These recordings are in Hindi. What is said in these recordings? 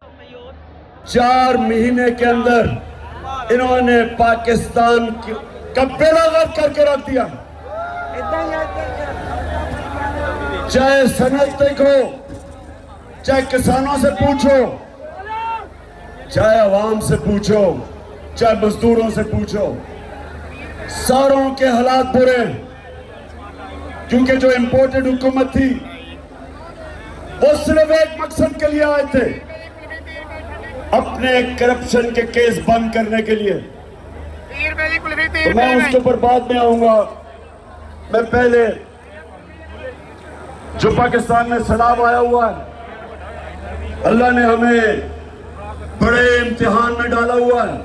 4 महीने के अंदर इन्होंने पाकिस्तान का बेड़ा गर्क करके रख दिया। चाहे सनत देखो, चाहे किसानों से पूछो, चाहे अवाम से पूछो, चाहे मजदूरों से पूछो, सारों के हालात बुरे हैं। क्योंकि जो इंपोर्टेड हुकूमत थी वो सिर्फ एक मकसद के लिए आए थे, अपने करप्शन के केस बंद करने के लिए। तो मैं उसके ऊपर बाद में आऊंगा। मैं पहले जो पाकिस्तान में सैलाब आया हुआ है, अल्लाह ने हमें बड़े इम्तिहान में डाला हुआ है।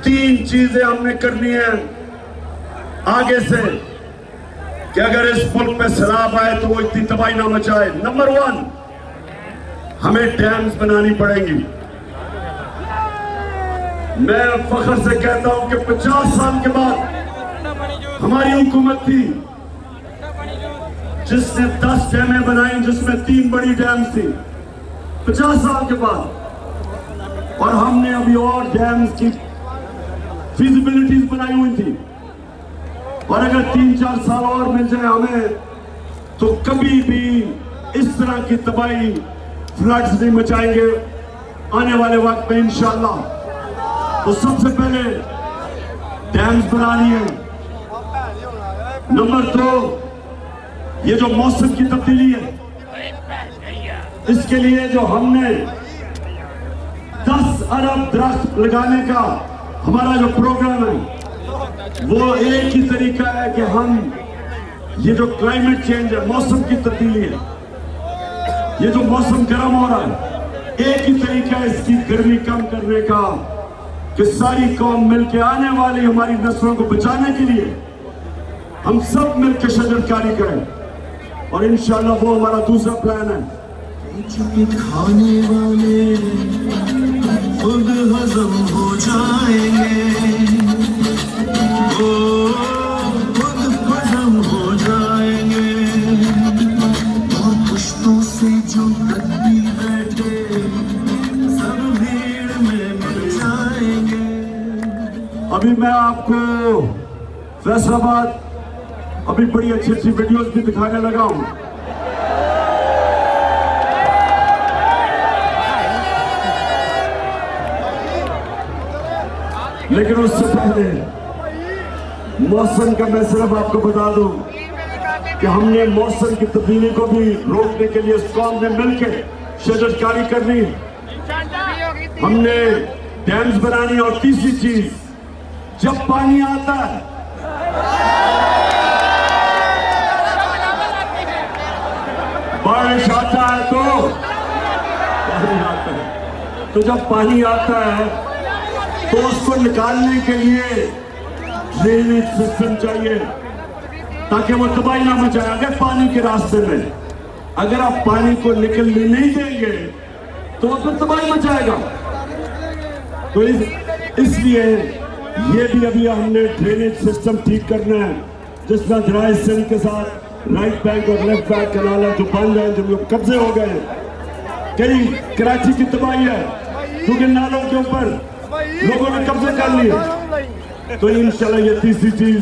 3 चीजें हमने करनी है आगे से कि अगर इस मुल्क में सैलाब आए तो वो इतनी तबाही ना मचाए। नंबर 1, हमें डैम्स बनानी पड़ेंगी। मैं फख्र से कहता हूं कि 50 साल के बाद हमारी हुकूमत थी जिसने 10 डैमें बनाई, जिसमें 3 बड़ी डैम्स थी 50 साल के बाद। और हमने अभी और डैम्स की फिजिबिलिटीज बनाई हुई थी, और अगर 3-4 साल और मिल जाए हमें तो कभी भी इस तरह की तबाही, फ्लड्स नहीं मचाएंगे आने वाले वक्त में इंशाअल्लाह। तो सबसे पहले डैम्स बनानी है। नंबर 2, ये जो मौसम की तब्दीली है, इसके लिए जो हमने 10 अरब दरख्त लगाने का हमारा जो प्रोग्राम है, वो एक ही तरीका है कि हम ये जो क्लाइमेट चेंज है, मौसम की तब्दीली है, ये जो मौसम गर्म हो रहा है, एक ही तरीका है इसकी गर्मी कम करने का कि सारी कौम मिलकर आने वाली हमारी नस्लों को बचाने के लिए हम सब मिलकर शजरकारी करें। और इंशाल्लाह वो हमारा दूसरा प्लान है। खाने वाले खुद हजम हो जाएंगे, खुद हजम हो जाएंगे, और पुश्तों से जो कभी बैठे सब भीड़ में मिल जाएंगे। अभी मैं आपको फैसलाबाद अभी बड़ी अच्छी अच्छी वीडियोस भी दिखाने लगा हूं। लेकिन उससे पहले मौसम का मैं सिर्फ आपको बता दूं कि हमने मौसम की तब्दीली को भी रोकने के लिए कौम ने मिलकर शजरकारी करनी है। हमने डैम्स बनानी। और तीसरी चीज, जब पानी आता है बारिश आता है तो जब पानी आता है तो उसको निकालने के लिए ड्रेनेज सिस्टम चाहिए ताकि वो तबाही ना मचाए। अगर पानी के रास्ते में अगर आप पानी को निकलने नहीं देंगे तो वो फिर तबाही मचाएगा। तो इसलिए ये भी अभी हमने ड्रेनेज सिस्टम ठीक करना है, जिसमें दराज सिंध के साथ राइट बैंक और लेफ्ट बैंक कनाल जो बंद है, जो लोग कब्जे हो गए। कई कराची की तबाही है क्योंकि नालों के ऊपर लोगों ने कब्जे कर लिए। तो इंशाल्लाह ये तीसरी चीज।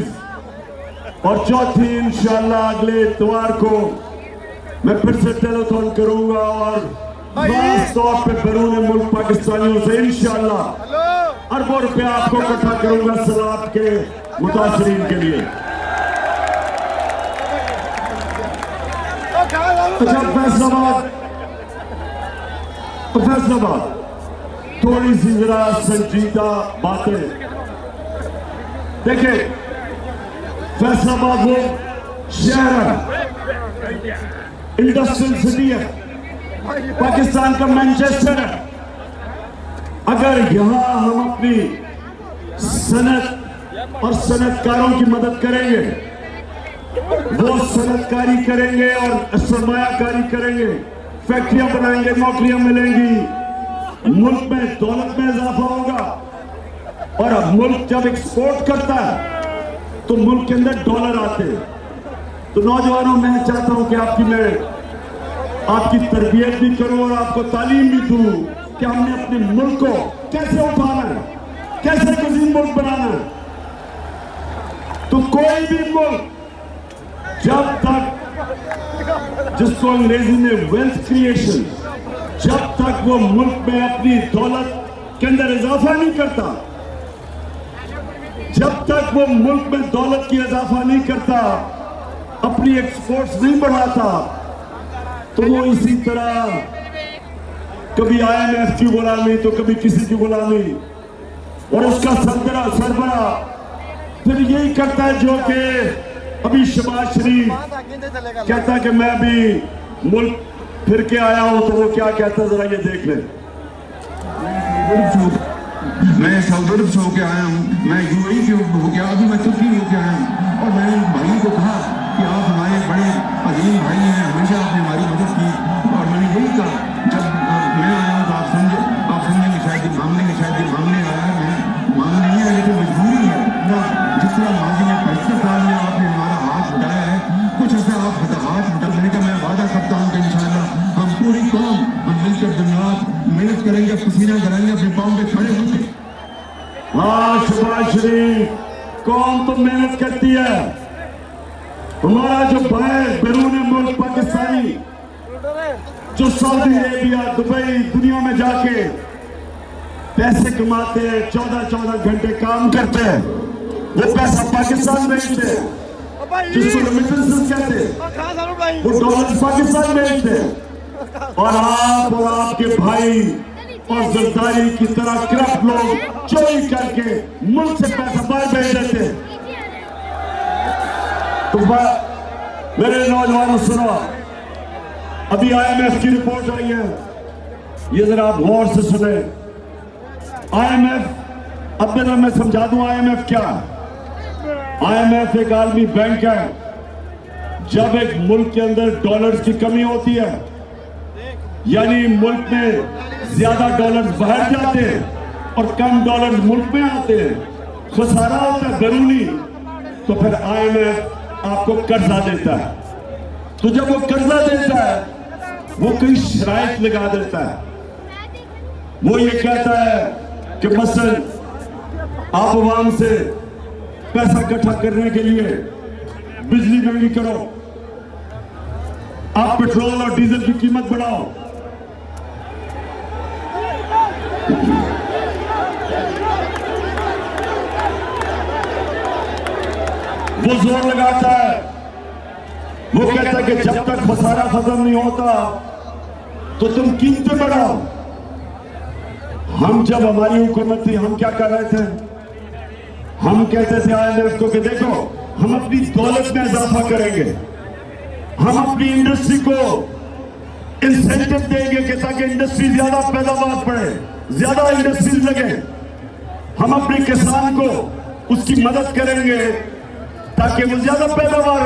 और चौथी, इंशाल्लाह अगले इतवार को मैं फिर से टेलीथॉन करूंगा और खास तौर पे बैरून मुल्क पाकिस्तानियों से इंशाल्लाह अरबों रुपया आपको इकट्ठा करूंगा सैलाब के मुतासरीन के लिए। अच्छा, फैसलाबाद थोड़ी सी जरा संजीदा बातें देखें। फैसलाबाद वो शहर है, इंडस्ट्रियल सिटी है, पाकिस्तान का मैनचेस्टर है। अगर यहां हम अपनी सनत और सनतकारों की मदद करेंगे, वो सनतकारी करेंगे और सरमायाकारी करेंगे, फैक्ट्रियां बनाएंगे, नौकरियां मिलेंगी, मुल्क में दौलत में इजाफा होगा। और अब मुल्क जब एक्सपोर्ट करता है तो मुल्क के अंदर डॉलर आते हैं। तो नौजवानों, मैं चाहता हूं कि आपकी मैं आपकी तरबियत भी करूं और आपको तालीम भी दूं कि हमने अपने मुल्क को कैसे उठाना है, कैसे अजीम मुल्क बनाना है। तो कोई भी मुल्क जब तक, जिसको अंग्रेजी में वेल्थ क्रिएशन, जब तक वो मुल्क में अपनी दौलत के अंदर इजाफा नहीं करता, जब तक वो मुल्क में दौलत की इजाफा नहीं करता, अपनी एक्सपोर्ट्स नहीं बढ़ाता, तो वो इसी तरह कभी IMF की गुलामी तो कभी किसी की गुलामी, और उसका सरबरा फिर यही करता है जो कि अभी शहबाज शरीफ कहता है कि मैं भी मुल्क फिर के आया हूं। तो वो क्या कहता है जरा ये देख ले। मैं सऊदी अरब से होके आया हूँ, मैं UAE से होके अभी मैं तुर्की होके आया हूँ, और मैंने भाई को कहा कि आप हमारे बड़े अजीम भाई हैं, हमेशा आपने हमारी मदद की। और मैंने यही कहा, जब मैं आया हूँ तो आप समझेंगे शायद ये मांगने आया है, मैं मांग नहीं है लेकिन मजबूरी है ना। जिस तरह मांगी में 65 साल में आपने हमारा हाथ उठाया है, कुछ ऐसा आप हाथ उठा। मैंने कहा मैं वादा करता हूँ कि इंशाअल्लाह हम पूरी कौम हम मिलकर दुनिया मेहनत करेंगे, पसीना कराएंगे, अपने पाँव पे खड़े होंगे। हाँ शहबाज शरीफ, कौम तो मेहनत करती है। हमारा जो भाई बैरून मुल्क पाकिस्तानी जो सऊदी अरेबिया, दुबई, दुनिया में जाके पैसे कमाते हैं, 14-14 घंटे काम करते हैं, वो पैसा पाकिस्तान भेजते हैं, जिसको रेमिटेंसेस कहते हैं, वो डॉलर पाकिस्तान भेजते हैं। और आप और आपके भाई और जरदारी की तरह करप्ट लोग चोरी करके मुल्क से पैसा बाहर भेज देते हैं। तो मेरे नौजवानों सुनो, अभी IMF की रिपोर्ट आई है, ये जरा आप गौर से सुने। IMF, अब मैं समझा दूं IMF क्या है। IMF एक आलमी बैंक है। जब एक मुल्क के अंदर डॉलर्स की कमी होती है, यानी मुल्क में ज्यादा डॉलर्स बाहर जाते हैं और कम डॉलर्स मुल्क में आते हैं, खसारा होता है बैरूनी, तो फिर IMF आपको कर्जा देता है। तो जब वो कर्जा देता है, वो कई शराइत लगा देता है। वो ये कहता है कि मसलन आप आवाम से पैसा इकट्ठा करने के लिए बिजली महंगी करो, आप पेट्रोल और डीजल की कीमत बढ़ाओ, वो जोर लगाता है। वो कहता है कि जब तक खसारा खत्म नहीं होता तो तुम कीमतें बढ़ाओ। हम जब हमारी हुकूमत थी, हम क्या कर रहे थे? हम कहते थे IMF को कि देखो हम अपनी दौलत में इजाफा करेंगे, हम अपनी इंडस्ट्री को इंसेंटिव देंगे कि ताकि इंडस्ट्री ज्यादा पैदावार पड़े, ज्यादा इंडस्ट्रीज लगे। हम अपने किसान को उसकी मदद करेंगे ताकि वो ज्यादा पैदावार,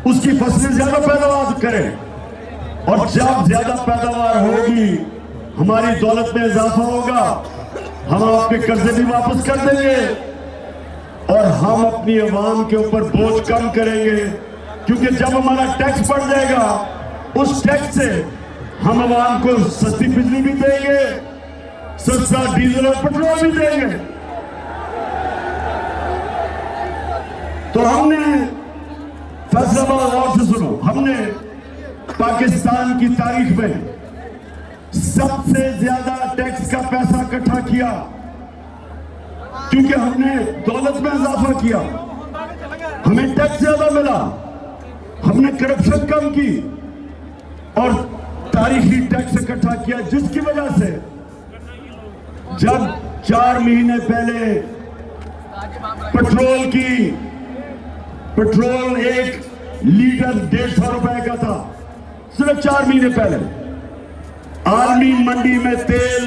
उसकी फसलें ज्यादा पैदावार करें। और जब ज्यादा पैदावार होगी, हमारी दौलत में इजाफा होगा, हम आपके कर्जे भी वापस कर देंगे और हम अपनी आवाम के ऊपर बोझ कम करेंगे। क्योंकि जब हमारा टैक्स बढ़ जाएगा, उस टैक्स से हम आवाम को सस्ती बिजली भी देंगे, सस्ता डीजल और पेट्रोल भी देंगे। तो हमने फैसलाबाद, और से सुनो, हमने पाकिस्तान की तारीख में सबसे ज्यादा टैक्स का पैसा इकट्ठा किया, क्योंकि हमने दौलत में इजाफा किया, हमें टैक्स ज्यादा मिला, हमने करप्शन कम की और तारीखी टैक्स इकट्ठा किया, जिसकी वजह से जब 4 महीने पहले पेट्रोल 1 लीटर 150 रुपए का था, सिर्फ 4 महीने पहले। आर्मी मंडी में तेल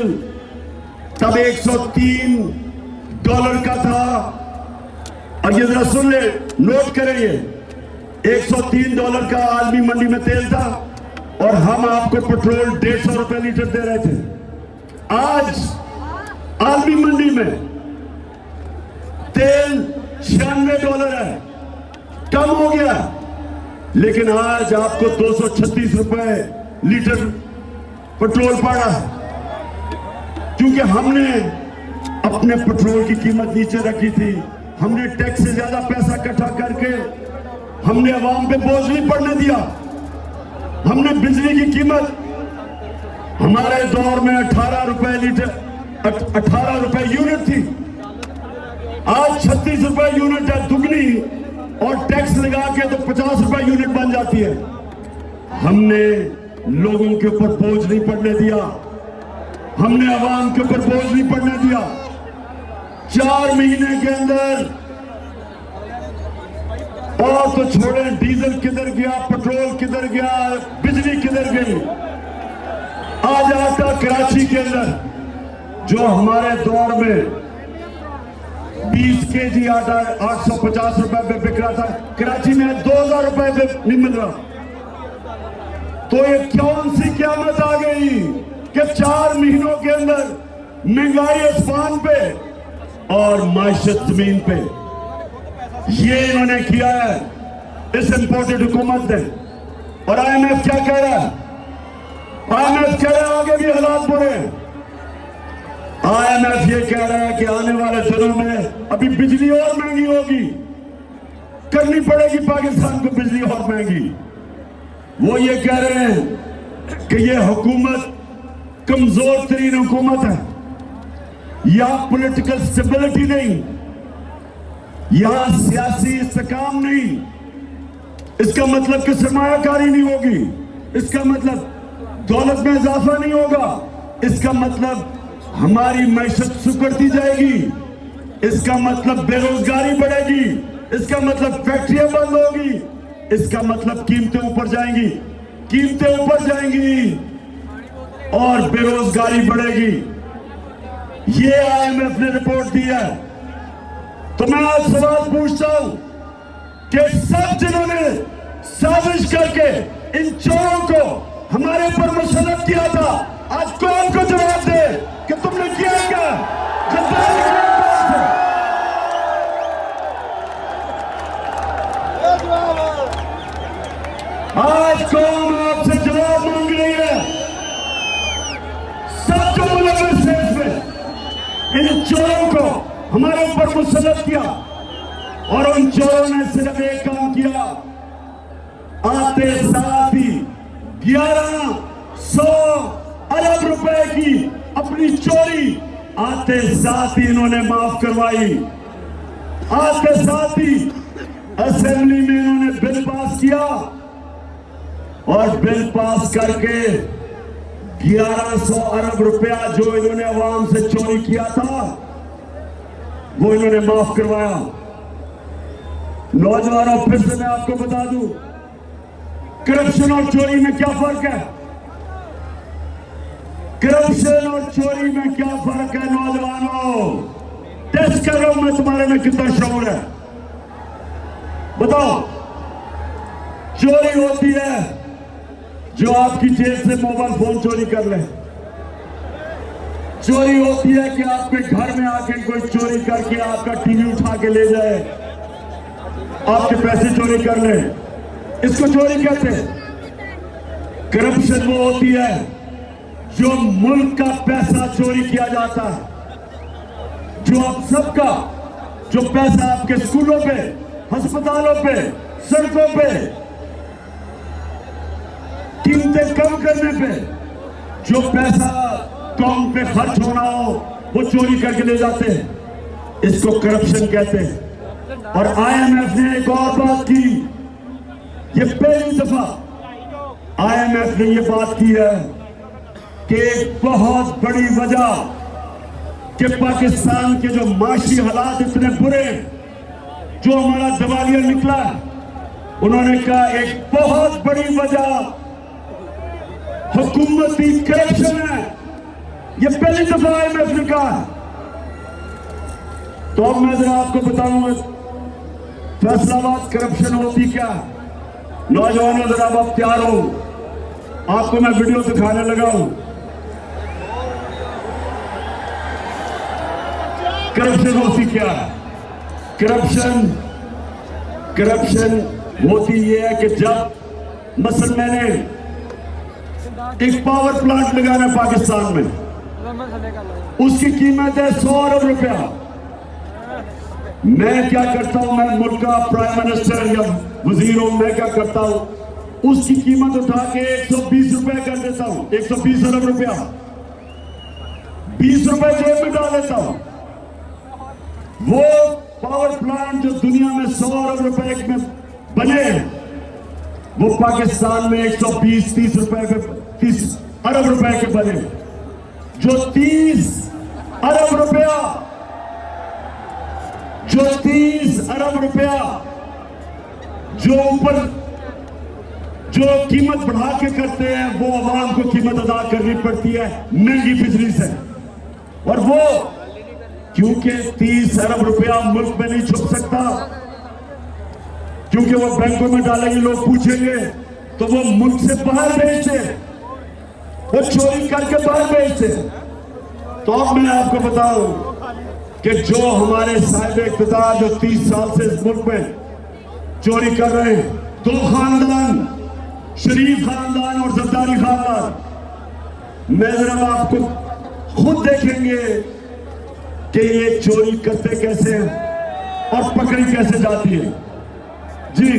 तब $103 का था। और ये जरा सुन ले, नोट करें, ये $103 का आर्मी मंडी में तेल था और हम आपको पेट्रोल 150 रुपए लीटर दे रहे थे। आज आर्मी मंडी में तेल $96 है, कम हो गया, लेकिन आज आपको 236 रुपए लीटर पेट्रोल पड़ा, क्योंकि हमने अपने पेट्रोल की कीमत नीचे रखी थी। हमने टैक्स से ज्यादा पैसा इकट्ठा करके हमने अवाम पे बोझ नहीं पड़ने दिया। हमने बिजली की कीमत हमारे दौर में 18 रुपए लीटर, 18 रुपए यूनिट थी, आज 36 रुपए यूनिट है, दुगनी, और टैक्स लगा के तो 50 रुपए यूनिट बन जाती है। हमने लोगों के ऊपर बोझ नहीं पड़ने दिया, हमने अवाम के ऊपर बोझ नहीं पड़ने दिया। 4 महीने के अंदर, और तो छोड़े डीजल किधर गया, पेट्रोल किधर गया, बिजली किधर गई। आज आटा कराची के अंदर जो हमारे दौर में 20 केजी आटा 850 रुपए पे बिक रहा था, कराची में 2000 रुपए पे नहीं मिल रहा। तो ये कौन सी क़यामत आ गई कि 4 महीनों के अंदर महंगाई आसमान पे और माइशत जमीन पे। ये इन्होंने किया है इस इंपोर्टेड हुकूमत ने। और IMF क्या कह रहा है? IMF कह रहा है आगे भी हालात बुरे हैं। IMF ये कह रहा है कि आने वाले दिनों में अभी बिजली और महंगी होगी, करनी पड़ेगी पाकिस्तान को बिजली और महंगी। वो ये कह रहे हैं कि ये हुकूमत कमजोर तरीन हुकूमत है, यहां पॉलिटिकल स्टेबिलिटी नहीं, यहां सियासी इस्तेकाम नहीं। इसका मतलब कि सरमायाकारी नहीं होगी, इसका मतलब दौलत में इजाफा नहीं होगा, इसका मतलब हमारी मैशत सुकड़ती जाएगी, इसका मतलब बेरोजगारी बढ़ेगी, इसका मतलब फैक्ट्रियां बंद होगी, इसका मतलब कीमतें ऊपर जाएंगी, कीमतें ऊपर जाएंगी और बेरोजगारी बढ़ेगी। ये IMF ने रिपोर्ट दी है। तो मैं आज सवाल पूछता हूं कि सब जिन्होंने साजिश करके इन चोरों को हमारे ऊपर मुसल्लत किया था, आज कौन को जवाब दे कि तुमने किया क्या? गद्दारी किया था? आज कौन आपसे जवाब मांग रही है? सब जो मुलविस है इसमें, इन चोरों को हमारे ऊपर मुसल्लत किया, और उन चोरों ने सिर्फ एक काम किया, आते साथ ही 1100 अरब रुपए की अपनी चोरी आते साथ ही इन्होंने माफ करवाई। आते साथ ही असेंबली में इन्होंने बिल पास किया, और बिल पास करके 1100 अरब रुपया जो इन्होंने अवाम से चोरी किया था वो इन्होंने माफ करवाया। नौजवानों, फिर से मैं आपको बता दूं, करप्शन और चोरी में क्या फर्क है? करप्शन और चोरी में क्या फर्क है? नौजवानों, टेस्ट कर रहा हूं मैं तुम्हारे में कितना शौर है, बताओ। चोरी होती है जो आपकी जेब से मोबाइल फोन चोरी कर ले, चोरी होती है कि आपके घर में आके कोई चोरी करके आपका टीवी उठा के ले जाए, आपके पैसे चोरी कर ले, इसको चोरी कहते हैं। करप्शन वो होती है जो मुल्क का पैसा चोरी किया जाता है, जो आप सबका, जो पैसा आपके स्कूलों पे, अस्पतालों पे, सड़कों पे, कीमतें कम करने पे जो पैसा कौम पे खर्च होना हो वो चोरी करके ले जाते हैं, इसको करप्शन कहते हैं। और IMF ने एक और बात की, ये पहली दफा IMF ने ये बात की है कि एक बहुत बड़ी वजह कि पाकिस्तान के जो माशी हालात इतने बुरे, जो हमारा दिवालिया निकला, उन्होंने कहा एक बहुत बड़ी वजह हुकूमती करप्शन है। ये पहली दफा IMF ने कहा। तो अब मैं जरा आपको बताऊंगा फैसलाबाद करप्शन होती क्या। नौजवानों, जरा आप तैयार हो, आपको मैं वीडियो दिखाने लगा हूं। करप्शन होती क्या है? करप्शन होती ये है कि जब मसलन मैंने एक पावर प्लांट लगाना है पाकिस्तान में, उसकी कीमत है 100 अरब रुपया। मैं क्या करता हूं, मैं मुल्क का प्राइम मिनिस्टर या वजीर हूं, मैं क्या करता हूं, उसकी कीमत उठा के 120 रुपए कर देता हूं, 120 अरब रुपया, 20 रुपए जेब में डाल देता हूं। वो पावर प्लांट जो दुनिया में 100 अरब रुपए में बने, वो पाकिस्तान में 120-30 रुपए के 30 अरब रुपए के बने। जो 30 अरब रुपया, जो 30 अरब रुपया जो ऊपर जो कीमत बढ़ा के करते हैं, वो आवाम को कीमत अदा करनी पड़ती है महंगी बिजली से। और वो क्योंकि 30 अरब रुपया मुल्क में नहीं छुप सकता, क्योंकि वो बैंकों में डालेंगे, लोग पूछेंगे, तो वो मुल्क से बाहर भेजते, वो चोरी करके बाहर भेजते। तो अब मैं आपको बताऊं कि जो हमारे साहिब इख्तियार जो 30 साल से इस मुल्क में चोरी कर रहे हैं, 2 खानदान, शरीफ खानदान और जरदारी खानदान, मैं जरा आपको खुद देखेंगे कि ये चोरी करते कैसे हैं और पकड़ी कैसे जाती है। जी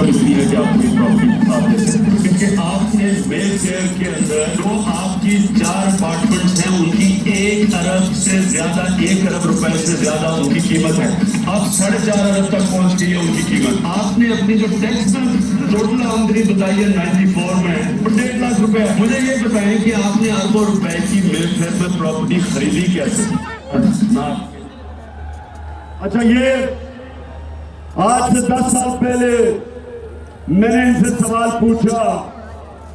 इसलिए है कि आपकी प्रॉफिट आप दे सकते हैं, क्योंकि आपने वेल शेयर के अंदर जो आपकी 4 अपार्टमेंट्स हैं, उनकी 1 अरब से ज्यादा, 1 अरब रुपए से ज्यादा उनकी कीमत है। अब 4.5 अरब तक पहुंच गई है उनकी कीमत। आपने अपनी जो टैक्स टोटल आमदनी बताई है 94 में 1.5 लाख रुपए। मुझे ये बताएं कि आपने अरबों रुपए की मिलफेयर में प्रॉपर्टी खरीदी कैसे? अच्छा, ये आज से 10 साल पहले मैंने इनसे सवाल पूछा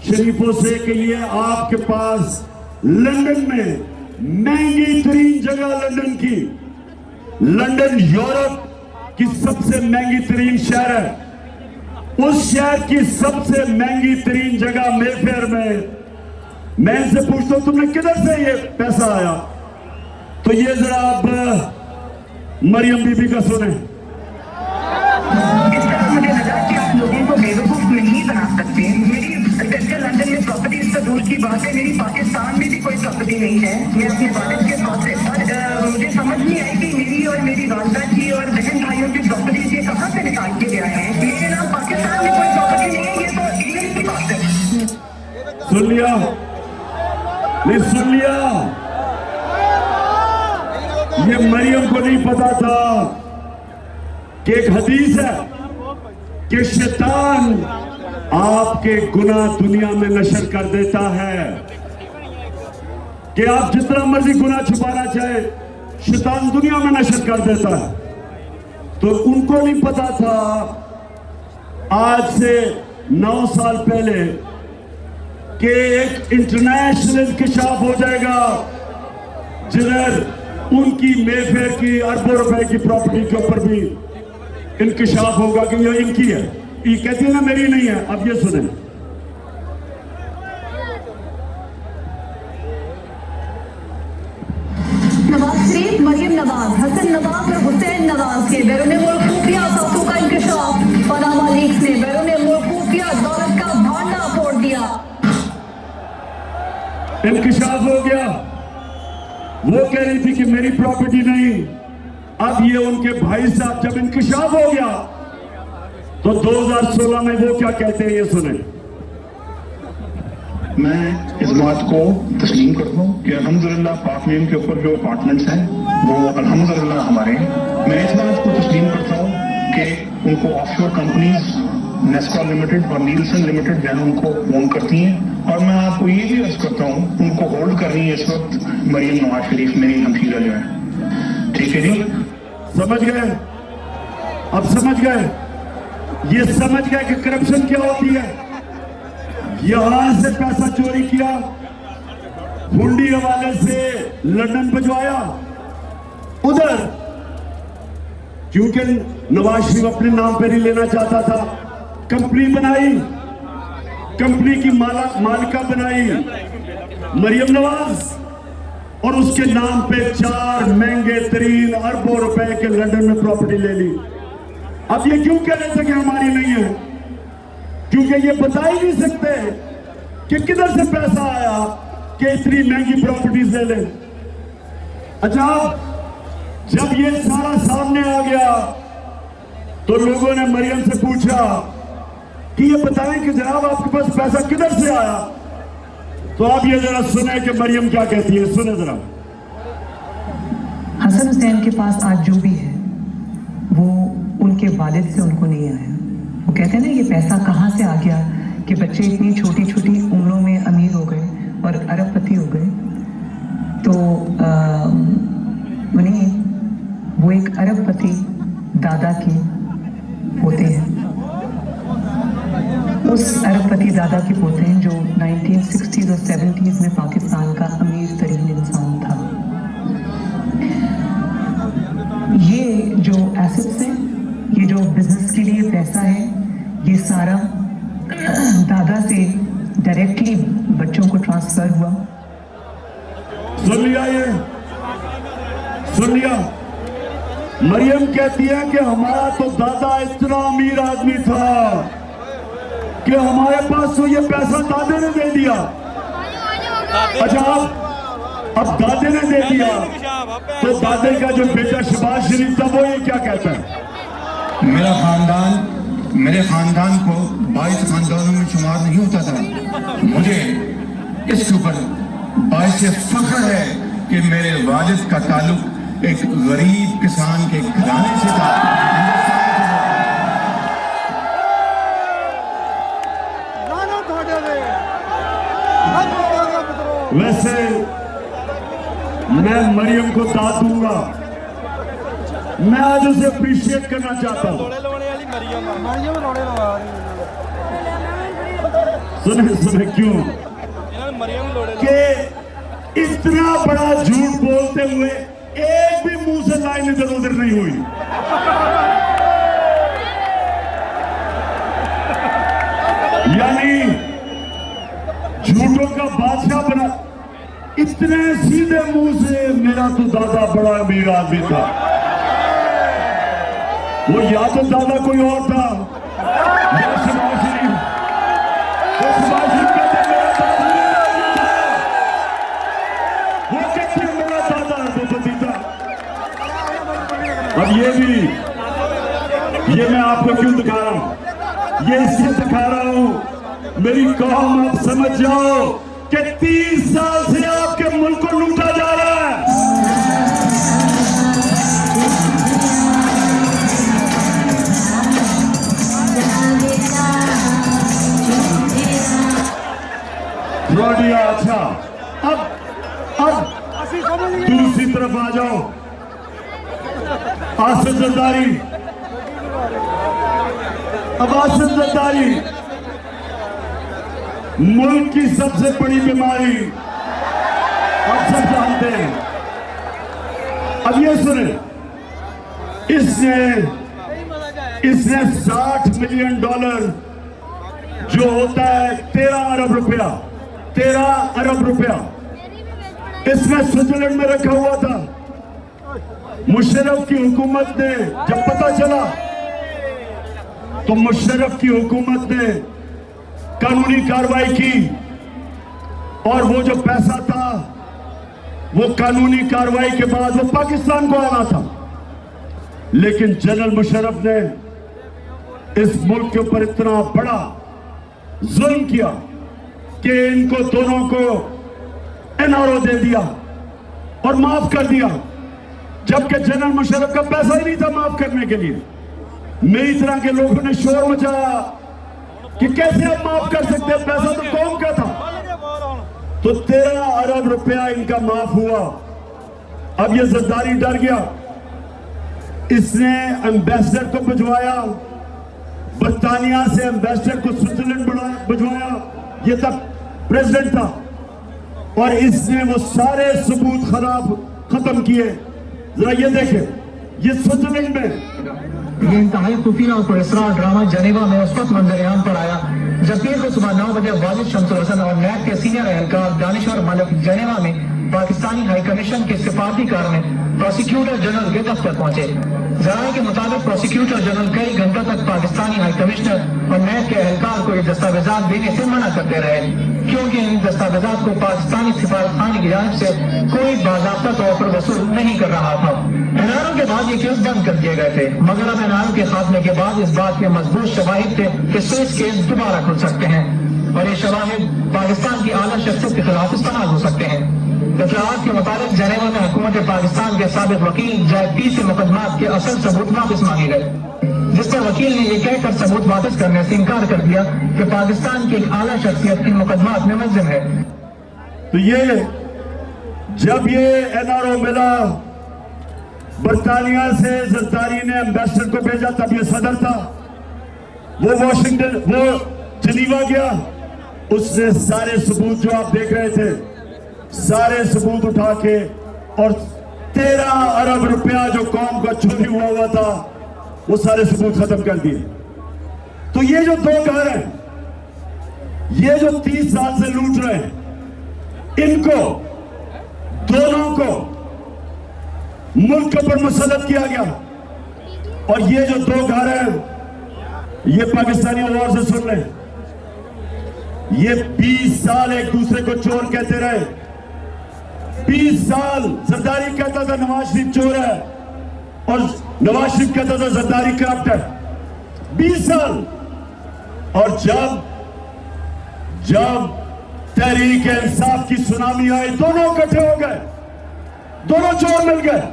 शरीफों से कि ये आपके पास लंदन में महंगी तरीन जगह, लंदन की, लंदन यूरोप की सबसे महंगी तरीन शहर है, उस शहर की सबसे महंगी तरीन जगह मेफेयर में मैं इनसे पूछता हूं तुमने किधर से ये पैसा आया? तो ये जरा आप मरियम बीबी का सुने। मुझे लगा कि आप लोगों को बेवकूफ नहीं बना सकते। मेरी लंदन में प्रॉपर्टी तो दूर की बात है, मेरी पाकिस्तान में भी कोई प्रॉपर्टी नहीं है। मैं अपने वालिद के साथ और मुझे समझ नहीं आई कि मेरी और मेरी वालदा की और बहन भाइयों की प्रॉपर्टी ये कहाँ से निकाल के ले आए हैं। मेरे नाम पाकिस्तान में कोई प्रॉपर्टी नहीं है, ये तो इंग्लैंड की बात है। सुन लिया? नहीं सुन लिया? ये मरियम को नहीं पता था कि एक हदीस है कि शैतान आपके गुनाह दुनिया में नशर कर देता है, कि आप जितना मर्जी गुनाह छुपाना चाहे, शैतान दुनिया में नशर कर देता है। तो उनको नहीं पता था आज से 9 साल पहले कि एक इंटरनेशनल इंकशाफ हो जाएगा जिधर उनकी मेफेयर की अरबों रुपए की प्रॉपर्टी के ऊपर भी इंकशाफ होगा कि यह इनकी है। ये कहती है ना मेरी नहीं है। अब ये सुने, नवाज शरीफ, मरियम नवाज, हसन नवाज और हुसैन नवाज के बैरून मुल्क खुफिया सासों का इंकशाफ। पनामा लीक्स ने बैरून मुल्क खुफिया दौलत का भांडा फोड़ दिया। इंकशाफ हो गया। वो कह रही थी कि मेरी प्रॉपर्टी नहीं। अब ये उनके भाई साहब जब इंकशाफ हो गया तो 2016 में वो क्या कहते हैं, ये सुने। मैं इस बात को तस्लीम करता हूँ कि अल्हम्दुलिल्लाह पाक नीम के ऊपर जो अपार्टमेंट्स हैं वो अल्हम्दुलिल्लाह हमारे हैं। मैं इस बात को तस्लीम करता हूँ कि उनको ऑफशोर कंपनीज नेस्को लिमिटेड और नीलसन लिमिटेड जो है उनको ओन करती हैं। और मैं आपको ये भी अर्ज करता हूँ उनको होल्ड कर रही है इस वक्त मरियम नवाज शरीफ, मेरी हमशीरा जो है। ठीक है जी, समझ गए? अब समझ गए? ये समझ गए कि करप्शन क्या होती है। यहां से पैसा चोरी किया, हुंडी हवाले से लंदन भिजवाया, उधर क्योंकि नवाज शरीफ अपने नाम पर ही लेना चाहता था, कंपनी बनाई, कंपनी की मालिका बनाई मरियम नवाज, और उसके नाम पे 4 महंगे तरीन अरबों रुपए के लंदन में प्रॉपर्टी ले ली। अब ये क्यों कह रहे थे कि हमारी नहीं है? क्योंकि ये बता ही नहीं सकते कि किधर से पैसा आया कि इतनी महंगी प्रॉपर्टीज ले लें। अच्छा, जब ये सारा सामने आ गया तो लोगों ने मरियम से पूछा कि ये बताएं कि जनाब आपके पास पैसा किधर से आया। तो आप ये जरा सुने कि मरियम क्या कहती है, सुने जरा। हसन हुसैन के पास आज जो भी है वो उनके वालिद से उनको नहीं आया। वो कहते हैं ना, ये पैसा कहाँ से आ गया कि बच्चे इतनी छोटी छोटी उम्रों में अमीर हो गए और अरबपति हो गए। तो वो एक अरबपति दादा की पोते हैं। उस अरबपति दादा के पोते हैं जो 1960s और 70s में पाकिस्तान का अमीर तरीन इंसान था। ये जो एसेट्स हैं, ये जो बिजनेस के लिए पैसा है, ये सारा दादा से डायरेक्टली बच्चों को ट्रांसफर हुआ। सुन लिया, ये सुन लिया। मरियम कहती है कि हमारा तो दादा इतना अमीर आदमी था कि हमारे पास तो ये पैसा दादे ने दे दिया। अच्छा, अब दादे ने दे दिया तो दादे का जो बेटा शहबाज शरीफ था वो ये क्या कहता है? मेरे खानदान को 22 खानदानों में शुमार नहीं होता था। मुझे इसके ऊपर बाइस फख्र है कि मेरे वालिद का ताल्लुक एक गरीब किसान के घराने से था। वैसे मैं मरियम को दाद दूंगा, मैं आज उसे अप्रिशिएट करना चाहता हूं। सुने सुने क्यों कि इतना बड़ा झूठ बोलते हुए एक भी मुंह से लाइन इधर उधर नहीं हुई। यानी झूठों का बादशाह बना। इतने सीधे मुंह से मेरा तो दादा बड़ा अमीर आदमी था। वो या तो दादा कोई और था या शहबाज शरीफ। वो शहबाज शरीफ कहते मेरा दादा था, वो कहते मेरा दादा अरबपति था। अब ये मैं आपको क्यों दिखा रहा हूं? ये इसलिए दिखा रहा हूं मेरी कौम आप समझ जाओ कि 30 साल से आपके मुल्क को लूटा जा रहा है। रोडिया, अच्छा, अब दूसरी तरफ आ जाओ। आसिफ जरदारी, अब आसिफ जरदारी मुल्क की सबसे बड़ी बीमारी आप सब जानते हैं। अब ये सुने, इसने $60 मिलियन जो होता है 13 अरब रुपया, 13 अरब रुपया इसमें स्विट्जरलैंड में रखा हुआ था। मुशर्रफ की हुकूमत ने जब पता चला तो मुशर्रफ की हुकूमत ने कानूनी कार्रवाई की और वो जो पैसा था वो कानूनी कार्रवाई के बाद वो पाकिस्तान को आना था। लेकिन जनरल मुशर्रफ ने इस मुल्क के ऊपर इतना बड़ा जुल्म किया कि इनको दोनों को एनआरओ दे दिया और माफ कर दिया, जबकि जनरल मुशर्रफ का पैसा ही नहीं था माफ करने के लिए। मेरी तरह के लोगों ने शोर मचाया कि कैसे आप माफ कर सकते हैं, पैसा तो कौम का था। तो 13 अरब रुपया इनका माफ हुआ। अब ये जरदारी डर गया, इसने एम्बेसडर को भिजवाया, बर्तानिया से एम्बेसडर को स्विट्जरलैंड भिजवाया, ये तक प्रेसिडेंट था, और इसने वो सारे सबूत खत्म किए। जरा ये देखें, ये स्विट्जरलैंड में ये इंतहाई खुफिया और पुरस्कार ड्रामा जनेवा में उस वक्त मंजरेआम पर आया जब पीर को सुबह 9 बजे वाजिद शमसुल हसन और नैब के सीनियर एहलकार दानिश्वर मलिक जनेवा में पाकिस्तानी हाई कमीशन के सिफारतीकार में प्रोसिक्यूटर जनरल के दफ्तर पहुंचे। जराये के मुताबिक प्रोसिक्यूटर जनरल कई घंटों तक पाकिस्तानी हाई कमिश्नर और नैब के एहलकार को ये दस्तावेजात देने से मना करते रहे, क्योंकि इन दस्तावेजात को पाकिस्तानी सिफारतखाने की जानिब से कोई बाज़ाब्ता तौर पर वसूल नहीं कर रहा था। एनआरओ के बाद ये केस बंद कर दिए गए थे, मगर अब एनआरओ के खात्मे के बाद इस बात के मजबूत शवाहिद थे कि स्विस केस दोबारा खुल सकते हैं और ये शवाहिद पाकिस्तान की आला शख्सियत के खिलाफ इस्तेमाल हो सकते हैं। इत्तलात के मुताबिक जनेवा में हुकूमत पाकिस्तान के साबिक वकील जैक पी से मुकदमात के असल सबूत वापस मांगे गए, जिस पर वकील ने ये कहकर सबूत वापस करने से इनकार कर दिया कि पाकिस्तान की एक आला शख्सियत इन मुकदमात में मुलजिम है। तो ये जब ये एनआरओ मिला बरतानिया से, जरदारी ने एम्बेसडर को भेजा, तब ये सदर था, वो वॉशिंगटन, वो जनीवा गया, उसने सारे सबूत जो आप देख रहे थे सारे सबूत उठा के और 13 अरब रुपया जो कौम का चोरी हुआ था वो सारे सबूत खत्म कर दिए। तो ये जो दो घर हैं, ये जो 30 साल से लूट रहे हैं, इनको दोनों को मुल्क पर मुसल्लत किया गया। और ये जो दो घर हैं, ये पाकिस्तानी गौर से सुन लें, ये 20 साल एक दूसरे को चोर कहते रहे। 20 साल जरदारी कहता था नवाज शरीफ चोर है और नवाज शरीफ कहता था जरदारी करप्ट है। 20 साल। और जब तहरीक इंसाफ की सुनामी आई, दोनों इकट्ठे हो गए, दोनों चोर मिल गए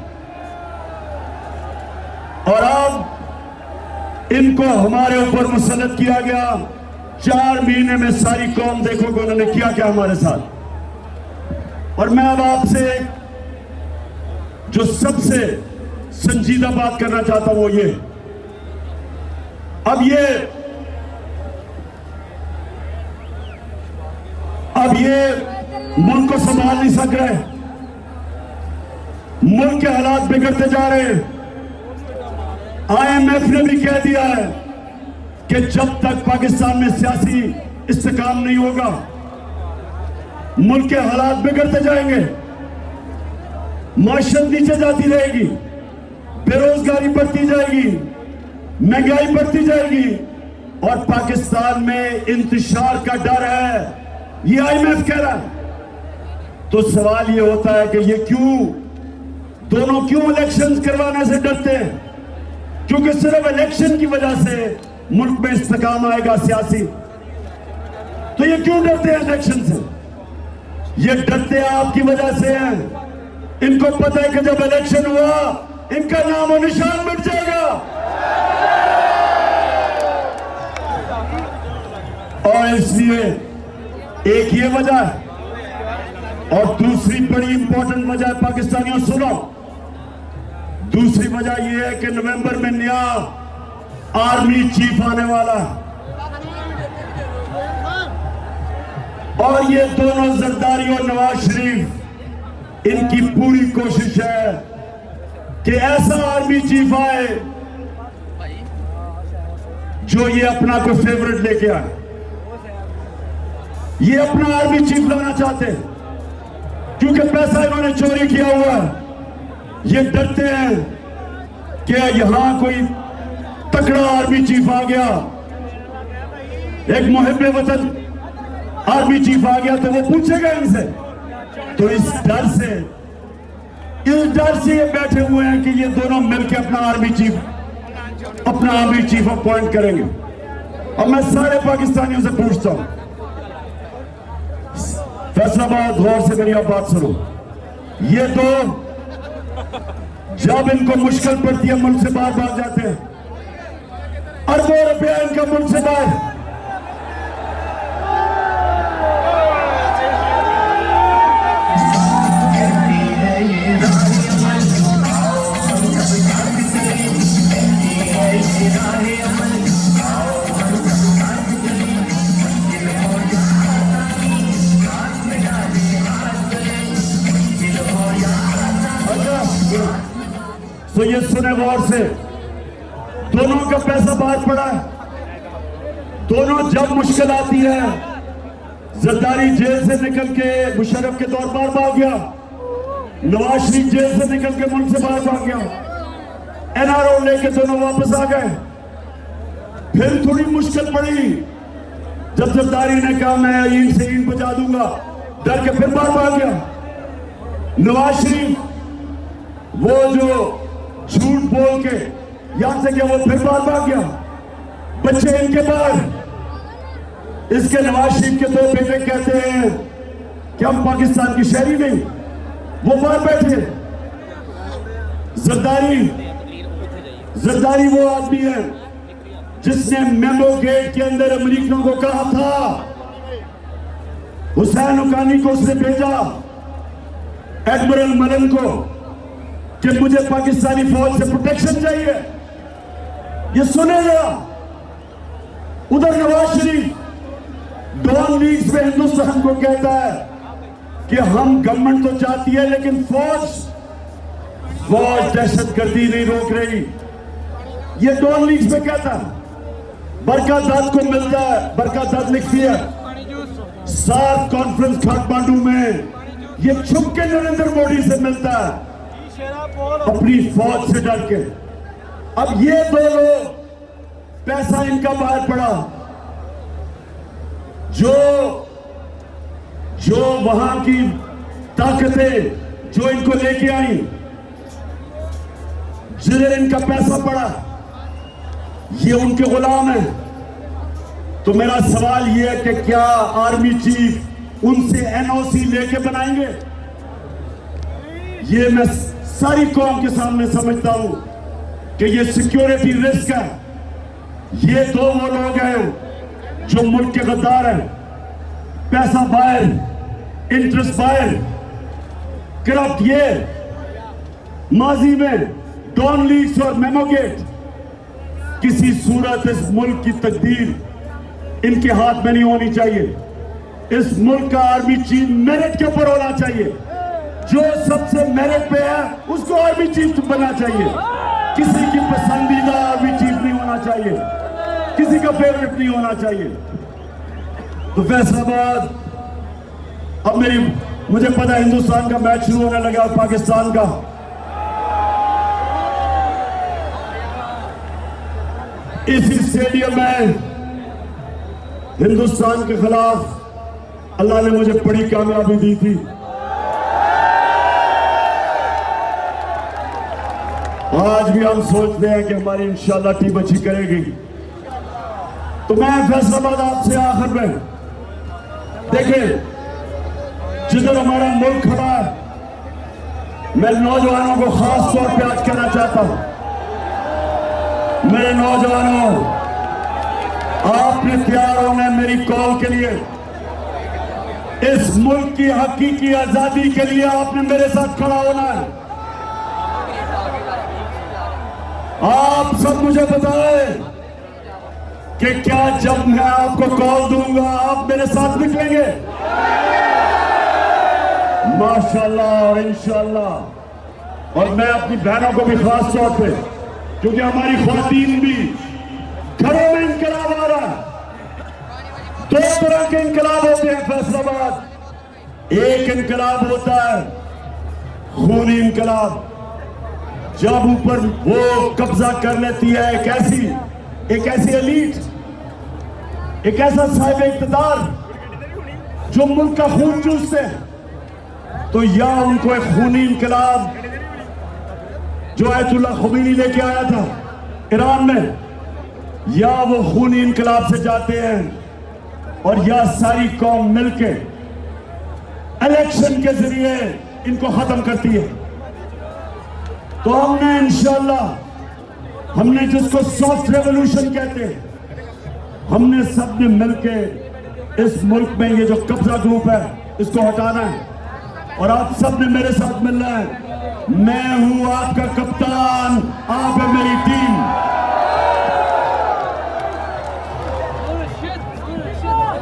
और अब इनको हमारे ऊपर मुसल्लत किया गया। 4 महीने में सारी कौम देखोगे उन्होंने किया क्या हमारे साथ। और मैं अब आपसे जो सबसे संजीदा बात करना चाहता हूं वो ये, अब ये मुल्क को संभाल नहीं सक रहे, मुल्क के हालात बिगड़ते जा रहे हैं। IMF ने भी कह दिया है कि जब तक पाकिस्तान में सियासी इस्तेकाम नहीं होगा मुल्क के हालात बिगड़ते जाएंगे, माशरत नीचे जाती रहेगी, बेरोजगारी बढ़ती जाएगी, महंगाई बढ़ती जाएगी और पाकिस्तान में इंतशार का डर है, ये IMF कह रहा है। तो सवाल ये होता है कि ये दोनों क्यों इलेक्शन करवाने से डरते हैं? क्योंकि सिर्फ इलेक्शन की वजह से मुल्क में इस्तेकाम आएगा सियासी। तो ये क्यों डरते हैं इलेक्शन से? ये डरते आपकी वजह से हैं। इनको पता है कि जब इलेक्शन हुआ इनका नाम और निशान मिट जाएगा। और इसलिए एक ये वजह है और दूसरी बड़ी इंपॉर्टेंट वजह है, पाकिस्तानियों सुनो, दूसरी वजह यह है कि नवंबर में नया आर्मी चीफ आने वाला है और ये दोनों जरदारी और नवाज शरीफ, इनकी पूरी कोशिश है कि ऐसा आर्मी चीफ आए जो ये अपना कोई फेवरेट लेके आए। ये अपना आर्मी चीफ लाना चाहते हैं क्योंकि पैसा इन्होंने चोरी किया हुआ है। ये डरते हैं कि यहां कोई तकड़ा आर्मी चीफ आ गया, एक मुहिब्बे वतन आर्मी चीफ आ गया तो वो पूछेगा इनसे। तो इस डर से ये बैठे हुए हैं कि ये दोनों मिलकर अपना आर्मी चीफ अपॉइंट करेंगे। अब मैं सारे पाकिस्तानियों से पूछता हूं, फैसलाबाद गौर से मेरी आप बात सुनो, ये तो जब इनको मुश्किल पड़ती है मुल्क से बाहर भाग जाते हैं, अरबों रुपया इनका मुल्क से बाहर। तो ये सुने गौर से, दोनों का पैसा बाहर पड़ा है। दोनों जब मुश्किल आती है, जरदारी जेल से निकल के मुशर्रफ के दौर पर भाग गया, नवाज शरीफ जेल से निकल के मुल्क से बाहर भाग गया, एनआरओ लेके दोनों वापस आ गए। फिर थोड़ी मुश्किल पड़ी जब जरदारी ने कहा मैं ईंट से ईंट बजा दूंगा, डर के फिर बाहर भाग गया। नवाज शरीफ वो जो झूठ बोल के यहां से गया, वो फिर बाहर भाग गया। बच्चे इनके बाहर, इसके नवाज शरीफ के 2 बेटे कहते हैं कि हम पाकिस्तान की शहरी नहीं, वो बाहर बैठे। जरदारी वो आदमी है जिसने मेमो गेट के अंदर अमेरिकियों को कहा था, हुसैन हुक्कानी को उसने भेजा, एडमिरल मलन को, कि मुझे पाकिस्तानी फौज से प्रोटेक्शन चाहिए। ये सुनेगा। उधर नवाज शरीफ डॉन लीग्स में हिंदुस्तान को कहता है कि हम गवर्नमेंट तो चाहती है लेकिन फौज दहशतगर्दी नहीं रोक रही। ये डॉन लीग्स में कहता है। बरका दत्त को मिलता है, बरका दत्त लिखती है सार्क कॉन्फ्रेंस काठमांडू में, ये छुप के नरेंद्र मोदी से मिलता है अपनी फौज से डर के। अब ये 2 लोग, पैसा इनका बाहर पड़ा, जो वहां की ताकतें जो इनको लेके आई, जिधर इनका पैसा पड़ा, ये उनके गुलाम है। तो मेरा सवाल ये है कि क्या आर्मी चीफ उनसे एनओसी लेके बनाएंगे? ये मैं सारी कौम के सामने समझता हूं कि ये सिक्योरिटी रिस्क है। ये 2 वो लोग हैं जो मुल्क के गद्दार हैं। पैसा बाहर, इंटरेस्ट बाहर, करप्ट। ये माजी में डॉन लीग्स और मेमोगेट, किसी सूरत इस मुल्क की तकदीर इनके हाथ में नहीं होनी चाहिए। इस मुल्क का आर्मी चीफ मेरिट के ऊपर होना चाहिए। जो सबसे मेरिट पे है उसको आर्मी चीफ बनना चाहिए। किसी की पसंदीदा आर्मी चीफ नहीं होना चाहिए, किसी का फेवरेट नहीं होना चाहिए। तो फैसलाबाद, अब मुझे पता है हिंदुस्तान का मैच शुरू होने लगा और पाकिस्तान का। इसी स्टेडियम में हिंदुस्तान के खिलाफ अल्लाह ने मुझे बड़ी कामयाबी दी थी। आज भी हम सोचते हैं कि हमारी इंशाल्लाह टीम अच्छी करेगी। तो मैं फैसलाबाद आपसे आखिर में, देखिए जिधर हमारा मुल्क खड़ा है, मैं नौजवानों को खास तौर पे आज कहना चाहता हूं, मेरे नौजवानों, आपने तैयार होना है मेरी कॉल के लिए। इस मुल्क की हकीकी आजादी के लिए आपने मेरे साथ खड़ा होना है। आप सब मुझे बताएं कि क्या जब मैं आपको कॉल दूंगा आप मेरे साथ निकलेंगे? माशाल्लाह और इंशाल्लाह। और मैं अपनी बहनों को भी खास तौर पे, क्योंकि हमारी ख्वातीन भी घरों में इंकलाब आ रहा है। 2 तरह के इंकलाब होते हैं फैसलाबाद। एक इंकलाब होता है खूनी इंकलाब, जब ऊपर वो कब्जा कर लेती है एक ऐसी एलीट, एक ऐसा साहिब इख्तियार जो मुल्क का खून चूसते हैं। तो या उनको एक खूनी इंकलाब जो आयतुल्लाह ख़ुमैनी लेके आया था ईरान में, या वो खूनी इंकलाब से जाते हैं और या सारी कौम मिलके इलेक्शन के जरिए इनको खत्म करती है। तो हमने इंशाल्लाह, हमने जिसको सॉफ्ट रेवोल्यूशन कहते हैं, हमने सबने मिलके इस मुल्क में ये जो कब्जा ग्रुप है इसको हटाना है। और आप सबने मेरे साथ मिलना है। मैं हूं आपका कप्तान, आप है मेरी टीम।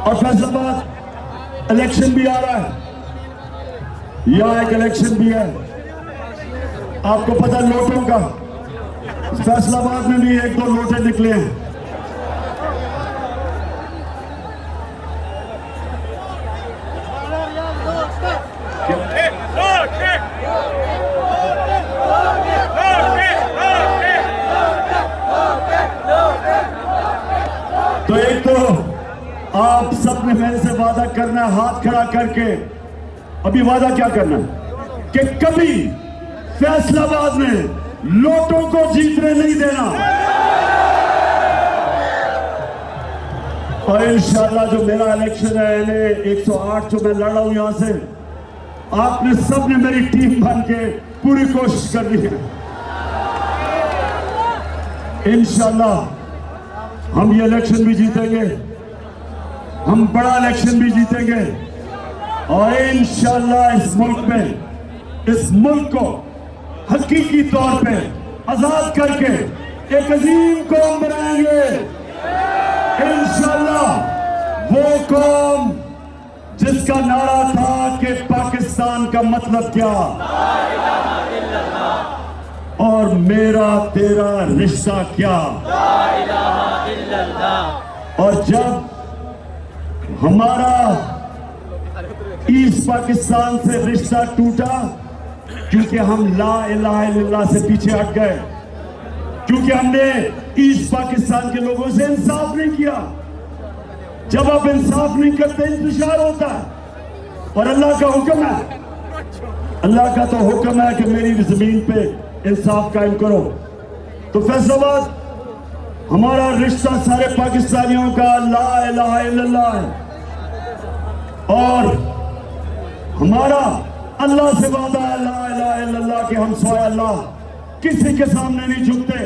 और फैसलाबाद इलेक्शन भी आ रहा है, यहाँ एक इलेक्शन भी है। आपको पता नोटों का, फैसलाबाद में भी 1-2 लोटे निकले हैं। तो एक तो आप सबने मेरे से वादा करना है, हाथ खड़ा करके। अभी वादा क्या करना है कि कभी फैसलाबाद में लोटों को जीतने नहीं देना, और इंशाल्लाह जो मेरा इलेक्शन है यानी 108 जो मैं लड़ रहा हूं यहां से, आपने सबने मेरी टीम बन के पूरी कोशिश करनी है। इंशाल्लाह हम ये इलेक्शन भी जीतेंगे, हम बड़ा इलेक्शन भी जीतेंगे, और इंशाल्लाह इस मुल्क में, इस मुल्क को हकीकी तौर पे आजाद करके एक अजीम कौम बनाएंगे। इंशाल्लाह वो कौम जिसका नारा था कि पाकिस्तान का मतलब क्या, और मेरा तेरा रिश्ता क्या। और जब हमारा ईस्ट पाकिस्तान से रिश्ता टूटा, क्योंकि हम ला इलाहा इल्लल्लाह से पीछे हट गए, क्योंकि हमने ईस्ट पाकिस्तान के लोगों से इंसाफ नहीं किया। जब आप इंसाफ नहीं करते इंतजार होता है, और अल्लाह का हुक्म है, अल्लाह का तो हुक्म है कि मेरी जमीन पे इंसाफ कायम करो। तो फैसलाबाद हमारा रिश्ता सारे पाकिस्तानियों का ला इलाहा इल्लल्लाह है, और हमारा अल्लाह से वादा है ला इलाहा इल्लल्लाह कि हम सोए अल्लाह किसी के सामने नहीं झुकते,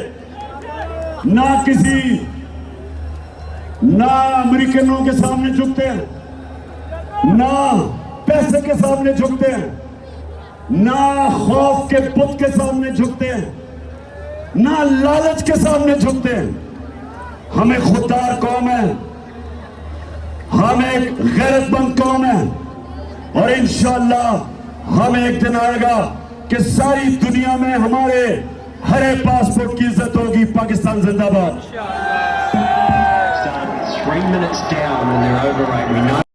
ना अमेरिकनों के सामने झुकते हैं, ना पैसे के सामने झुकते हैं, ना खौफ के बुत के सामने झुकते हैं, ना लालच के सामने झुकते हैं। हम एक खुददार कौम है, हम एक गैरतमंद कौम है, और इंशाअल्लाह हम एक दिन आएगा कि सारी दुनिया में हमारे हरे पासपोर्ट की इज्जत होगी। पाकिस्तान जिंदाबाद। 3 minutes down and they're overrate. We know